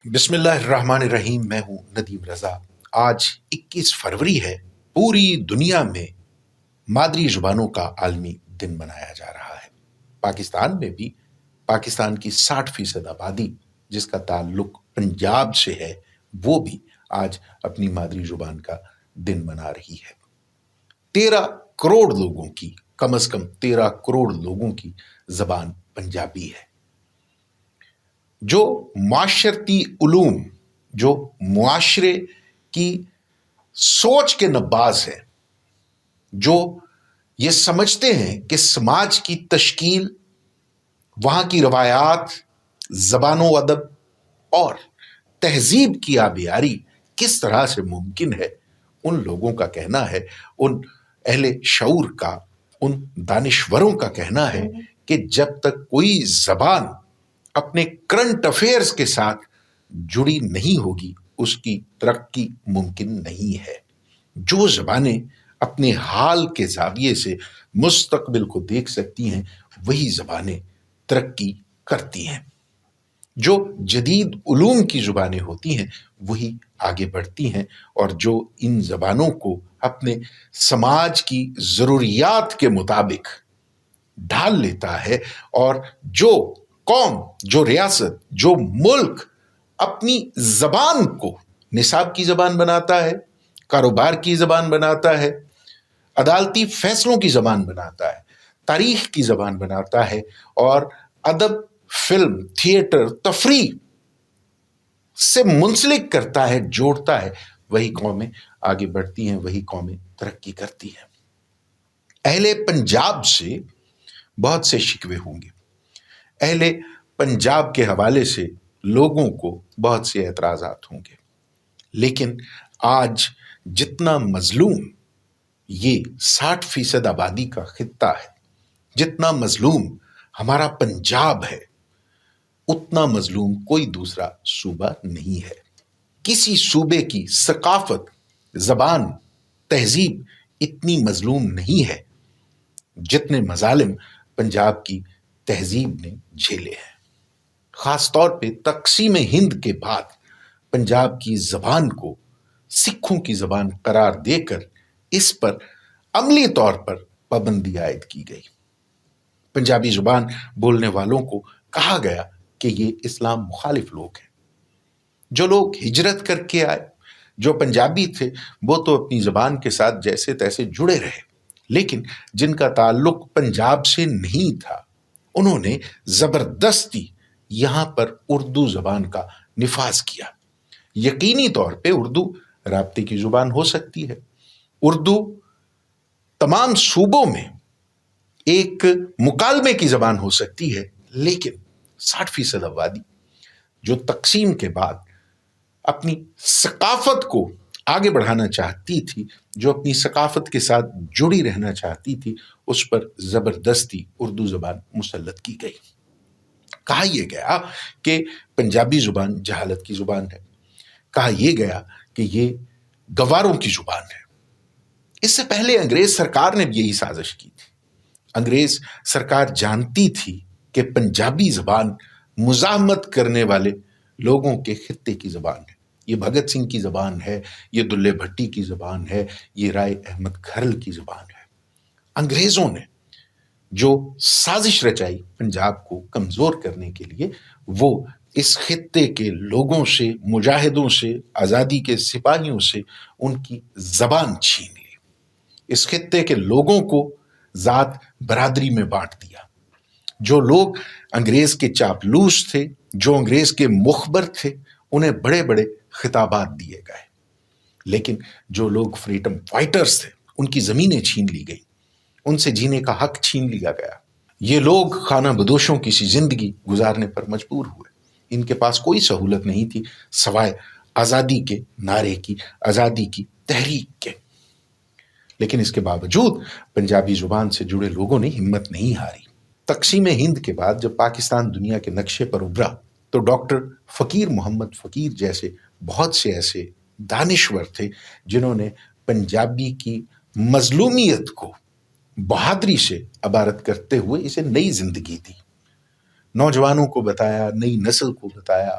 بسم اللہ الرحمن الرحیم۔ میں ہوں ندیم رضا۔ آج 21 فروری ہے۔ پوری دنیا میں مادری زبانوں کا عالمی دن منایا جا رہا ہے۔ پاکستان میں بھی پاکستان کی 60% آبادی جس کا تعلق پنجاب سے ہے وہ بھی آج اپنی مادری زبان کا دن منا رہی ہے۔ 13 کروڑ لوگوں کی، کم از کم 13 کروڑ لوگوں کی زبان پنجابی ہے۔ جو معاشرتی علوم، جو معاشرے کی سوچ کے نباز ہیں، جو یہ سمجھتے ہیں کہ سماج کی تشکیل، وہاں کی روایات، زبان و ادب اور تہذیب کی آبیاری کس طرح سے ممکن ہے، ان لوگوں کا کہنا ہے، ان اہل شعور کا، ان دانشوروں کا کہنا ہے کہ جب تک کوئی زبان اپنے کرنٹ افیئرز کے ساتھ جڑی نہیں ہوگی اس کی ترقی ممکن نہیں ہے۔ جو زبانیں اپنے حال کے زاویے سے مستقبل کو دیکھ سکتی ہیں وہی زبانیں ترقی کرتی ہیں۔ جو جدید علوم کی زبانیں ہوتی ہیں وہی آگے بڑھتی ہیں، اور جو ان زبانوں کو اپنے سماج کی ضروریات کے مطابق ڈھال لیتا ہے، اور جو قوم، جو ریاست، جو ملک اپنی زبان کو نصاب کی زبان بناتا ہے، کاروبار کی زبان بناتا ہے، عدالتی فیصلوں کی زبان بناتا ہے، تاریخ کی زبان بناتا ہے، اور ادب، فلم، تھیٹر، تفریح سے منسلک کرتا ہے، جوڑتا ہے، وہی قومیں آگے بڑھتی ہیں، وہی قومیں ترقی کرتی ہیں۔ اہل پنجاب سے بہت سے شکوے ہوں گے، اہل پنجاب کے حوالے سے لوگوں کو بہت سے اعتراضات ہوں گے، لیکن آج جتنا مظلوم یہ 60% آبادی کا خطہ ہے، جتنا مظلوم ہمارا پنجاب ہے، اتنا مظلوم کوئی دوسرا صوبہ نہیں ہے۔ کسی صوبے کی ثقافت، زبان، تہذیب اتنی مظلوم نہیں ہے جتنے مظالم پنجاب کی تہذیب نے جھیلے ہیں۔ خاص طور پہ تقسیم ہند کے بعد پنجاب کی زبان کو سکھوں کی زبان قرار دے کر اس پر عملی طور پر پابندی عائد کی گئی۔ پنجابی زبان بولنے والوں کو کہا گیا کہ یہ اسلام مخالف لوگ ہیں۔ جو لوگ ہجرت کر کے آئے، جو پنجابی تھے، وہ تو اپنی زبان کے ساتھ جیسے تیسے جڑے رہے، لیکن جن کا تعلق پنجاب سے نہیں تھا انہوں نے زبردستی یہاں پر اردو زبان کا نفاذ کیا۔ یقینی طور پہ اردو رابطے کی زبان ہو سکتی ہے، اردو تمام صوبوں میں ایک مکالمے کی زبان ہو سکتی ہے، لیکن 60% آبادی جو تقسیم کے بعد اپنی ثقافت کو آگے بڑھانا چاہتی تھی، جو اپنی ثقافت کے ساتھ جڑی رہنا چاہتی تھی، اس پر زبردستی اردو زبان مسلط کی گئی۔ کہا یہ گیا کہ پنجابی زبان جہالت کی زبان ہے، کہا یہ گیا کہ یہ گواروں کی زبان ہے۔ اس سے پہلے انگریز سرکار نے بھی یہی سازش کی تھی۔ انگریز سرکار جانتی تھی کہ پنجابی زبان مزاحمت کرنے والے لوگوں کے خطے کی زبان ہے، یہ بھگت سنگھ کی زبان ہے، یہ دلے بھٹی کی زبان ہے، یہ رائے احمد کھرل کی زبان ہے۔ انگریزوں نے جو سازش رچائی پنجاب کو کمزور کرنے کے لیے، وہ اس خطے کے لوگوں سے، مجاہدوں سے، آزادی کے سپاہیوں سے ان کی زبان چھین لی۔ اس خطے کے لوگوں کو ذات برادری میں بانٹ دیا۔ جو لوگ انگریز کے چاپلوس تھے، جو انگریز کے مخبر تھے، انہیں بڑے بڑے خطابات دیے گئے، لیکن جو لوگ فریڈم فائٹرز تھے ان کی زمینیں چھین لی گئی، ان سے جینے کا حق چھین لیا گیا۔ یہ لوگ خانہ بدوشوں کی سی زندگی گزارنے پر مجبور ہوئے۔ ان کے پاس کوئی سہولت نہیں تھی سوائے آزادی کے نعرے کی، آزادی کی تحریک کے۔ لیکن اس کے باوجود پنجابی زبان سے جڑے لوگوں نے ہمت نہیں ہاری۔ تقسیم ہند کے بعد جب پاکستان دنیا کے نقشے پر ابھرا تو ڈاکٹر فقیر محمد فقیر جیسے بہت سے ایسے دانشور تھے جنہوں نے پنجابی کی مظلومیت کو بہادری سے عبارت کرتے ہوئے اسے نئی زندگی دی۔ نوجوانوں کو بتایا، نئی نسل کو بتایا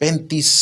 35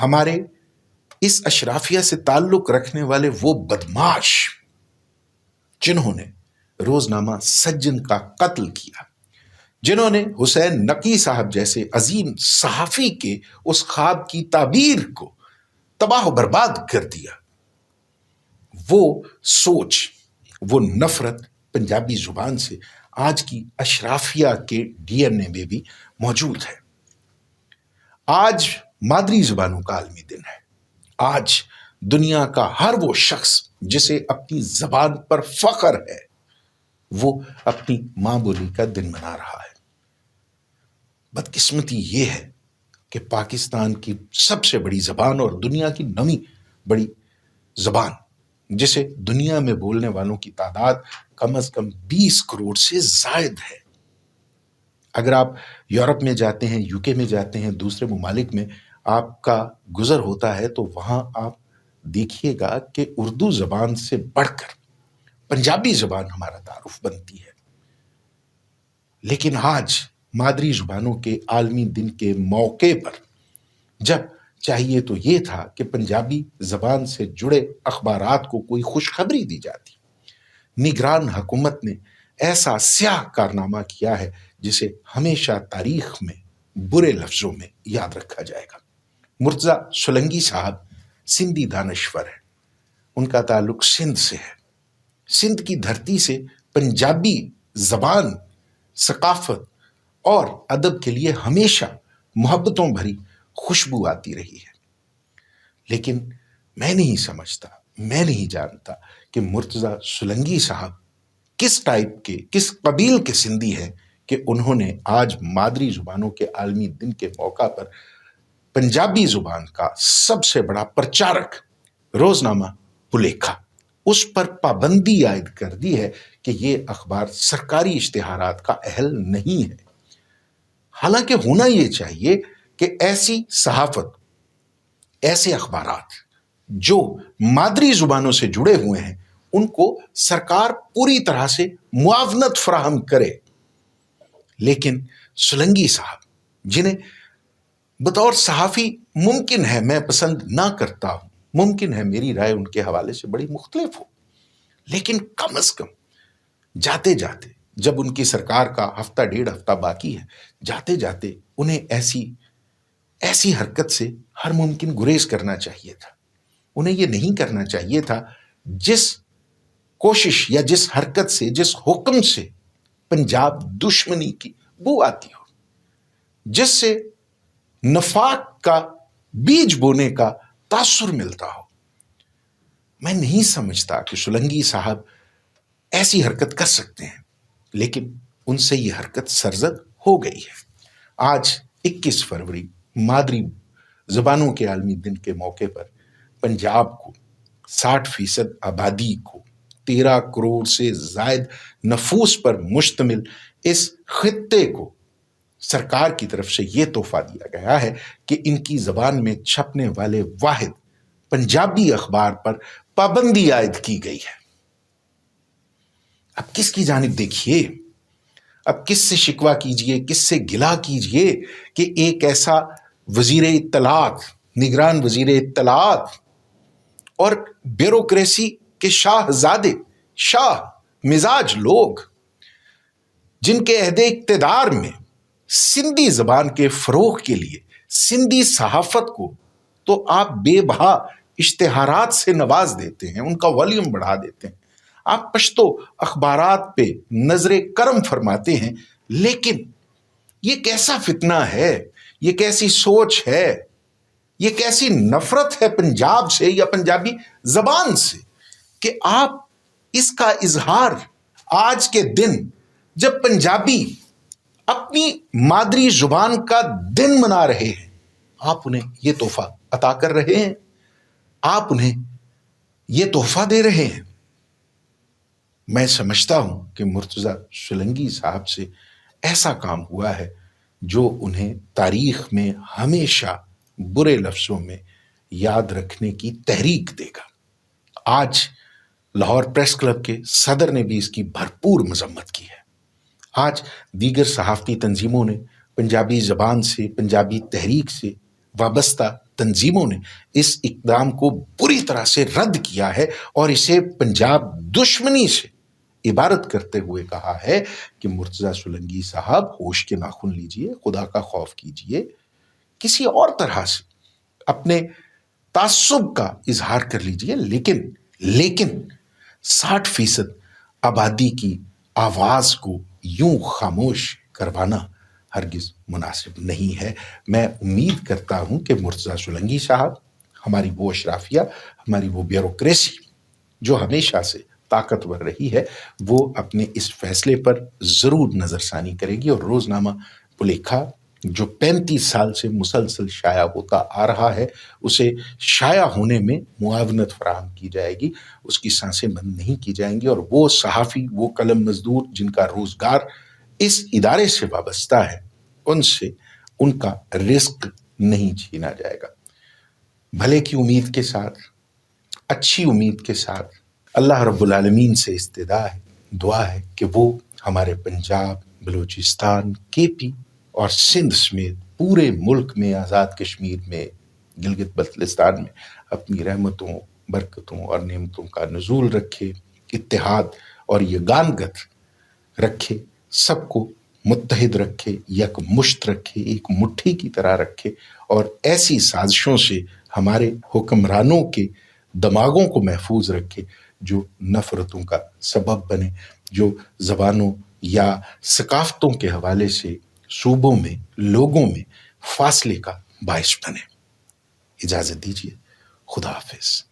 ہمارے اس اشرافیہ سے تعلق رکھنے والے وہ بدماش جنہوں نے روزنامہ سجن کا قتل کیا، جنہوں نے حسین نقی صاحب جیسے عظیم صحافی کے اس خواب کی تعبیر کو تباہ و برباد کر دیا، وہ سوچ، وہ نفرت پنجابی زبان سے آج کی اشرافیہ کے ڈی این اے میں بھی موجود ہے۔ آج مادری زبانوں کا عالمی دن ہے۔ آج دنیا کا ہر وہ شخص جسے اپنی زبان پر فخر ہے، وہ اپنی ماں بولی کا دن منا رہا ہے۔ بدقسمتی یہ ہے کہ پاکستان کی سب سے بڑی زبان اور دنیا کی نویں بڑی زبان، جسے دنیا میں بولنے والوں کی تعداد کم از کم 20 کروڑ سے زائد ہے۔ اگر آپ یورپ میں جاتے ہیں، یو کے میں جاتے ہیں، دوسرے ممالک میں آپ کا گزر ہوتا ہے تو وہاں آپ دیکھیے گا کہ اردو زبان سے بڑھ کر پنجابی زبان ہمارا تعارف بنتی ہے۔ لیکن آج مادری زبانوں کے عالمی دن کے موقع پر جب چاہیے تو یہ تھا کہ پنجابی زبان سے جڑے اخبارات کو کوئی خوشخبری دی جاتی، نگران حکومت نے ایسا سیاہ کارنامہ کیا ہے جسے ہمیشہ تاریخ میں برے لفظوں میں یاد رکھا جائے گا۔ مرتضیٰ سولنگی صاحب سندھی دانشور ہیں، ان کا تعلق سندھ سے ہے۔ سندھ کی دھرتی سے پنجابی زبان، ثقافت اور ادب کے لیے ہمیشہ محبتوں بھری خوشبو آتی رہی ہے۔ لیکن میں نہیں سمجھتا، میں نہیں جانتا کہ مرتضیٰ سولنگی صاحب کس ٹائپ کے، کس قبیل کے سندھی ہیں کہ انہوں نے آج مادری زبانوں کے عالمی دن کے موقع پر پنجابی زبان کا سب سے بڑا پرچارک روزنامہ بلیکھا، اس پر پابندی عائد کر دی ہے کہ یہ اخبار سرکاری اشتہارات کا اہل نہیں ہے۔ حالانکہ ہونا یہ چاہیے کہ ایسی صحافت، ایسے اخبارات جو مادری زبانوں سے جڑے ہوئے ہیں، ان کو سرکار پوری طرح سے معاونت فراہم کرے۔ لیکن سولنگی صاحب، جنہیں بطور صحافی ممکن ہے میں پسند نہ کرتا ہوں، ممکن ہے میری رائے ان کے حوالے سے بڑی مختلف ہو، لیکن کم از کم جاتے جاتے، جب ان کی سرکار کا ہفتہ ڈیڑھ ہفتہ باقی ہے، جاتے جاتے انہیں ایسی حرکت سے ہر ممکن گریز کرنا چاہیے تھا۔ انہیں یہ نہیں کرنا چاہیے تھا جس کوشش یا جس حرکت سے، جس حکم سے پنجاب دشمنی کی بو آتی ہو، جس سے نفاق کا بیج بونے کا تاثر ملتا ہو۔ میں نہیں سمجھتا کہ سولنگی صاحب ایسی حرکت کر سکتے ہیں، لیکن ان سے یہ حرکت سرزد ہو گئی ہے۔ آج 21 فروری مادری زبانوں کے عالمی دن کے موقع پر پنجاب کو 60% آبادی کو 13 کروڑ سے زائد نفوس پر مشتمل اس خطے کو سرکار کی طرف سے یہ تحفہ دیا گیا ہے کہ ان کی زبان میں چھپنے والے واحد پنجابی اخبار پر پابندی عائد کی گئی ہے۔ اب کس کی جانب دیکھیے، اب کس سے شکوہ کیجئے، کس سے گلہ کیجئے کہ ایک ایسا وزیر اطلاعات، نگران وزیر اطلاعات اور بیوروکریسی کے شاہزادے، شاہ مزاج لوگ، جن کے عہد اقتدار میں سندھی زبان کے فروغ کے لیے سندھی صحافت کو تو آپ بے بہا اشتہارات سے نواز دیتے ہیں، ان کا والیوم بڑھا دیتے ہیں، آپ پشتو اخبارات پہ نظر کرم فرماتے ہیں، لیکن یہ کیسا فتنہ ہے، یہ کیسی سوچ ہے، یہ کیسی نفرت ہے پنجاب سے یا پنجابی زبان سے کہ آپ اس کا اظہار آج کے دن جب پنجابی اپنی مادری زبان کا دن منا رہے ہیں، آپ انہیں یہ تحفہ عطا کر رہے ہیں، آپ انہیں یہ تحفہ دے رہے ہیں۔ میں سمجھتا ہوں کہ مرتضیٰ سولنگی صاحب سے ایسا کام ہوا ہے جو انہیں تاریخ میں ہمیشہ برے لفظوں میں یاد رکھنے کی تحریک دے گا۔ آج لاہور پریس کلب کے صدر نے بھی اس کی بھرپور مذمت کی ہے۔ آج دیگر صحافتی تنظیموں نے پنجابی زبان سے، پنجابی تحریک سے وابستہ تنظیموں نے اس اقدام کو بری طرح سے رد کیا ہے اور اسے پنجاب دشمنی سے عبارت کرتے ہوئے کہا ہے کہ مرتضیٰ سولنگی صاحب ہوش کے ناخن لیجئے، خدا کا خوف کیجئے، کسی اور طرح سے اپنے تعصب کا اظہار کر لیجئے، لیکن 60% آبادی کی آواز کو یوں خاموش کروانا ہرگز مناسب نہیں ہے۔ میں امید کرتا ہوں کہ مرتضیٰ سولنگی صاحب، ہماری وہ اشرافیہ، ہماری وہ بیوروکریسی جو ہمیشہ سے طاقتور رہی ہے، وہ اپنے اس فیصلے پر ضرور نظر ثانی کرے گی، اور روزنامہ پلیکھا جو 35 سال سے مسلسل شائع ہوتا آ رہا ہے، اسے شائع ہونے میں معاونت فراہم کی جائے گی، اس کی سانسیں بند نہیں کی جائیں گی، اور وہ صحافی، وہ قلم مزدور جن کا روزگار اس ادارے سے وابستہ ہے، ان سے ان کا رزق نہیں چھینا جائے گا۔ بھلے کی امید کے ساتھ، اچھی امید کے ساتھ اللہ رب العالمین سے استدعا ہے، دعا ہے کہ وہ ہمارے پنجاب، بلوچستان، کے پی اور سندھ سمیت پورے ملک میں، آزاد کشمیر میں، گلگت بلتستان میں اپنی رحمتوں، برکتوں اور نعمتوں کا نزول رکھے، اتحاد اور یگانگت رکھے، سب کو متحد رکھے، یک مشت رکھے، ایک مٹھی کی طرح رکھے، اور ایسی سازشوں سے ہمارے حکمرانوں کے دماغوں کو محفوظ رکھے جو نفرتوں کا سبب بنے، جو زبانوں یا ثقافتوں کے حوالے سے صوبوں میں، لوگوں میں فاصلے کا باعث بنے۔ اجازت دیجیے، خدا حافظ۔